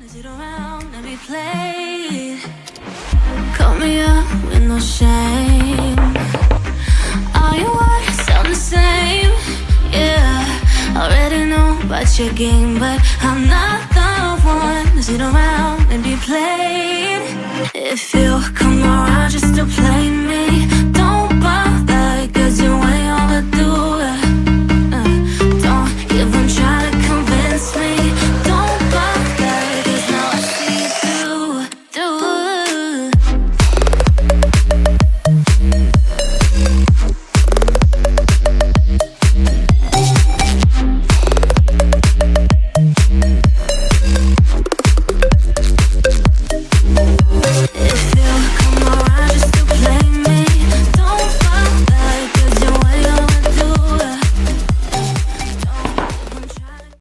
Sit around and be played. Call me up with no shame. All your words sound the same. Yeah, already know about your game, but I'm not the one to sit around and be played. If you come around just to play me,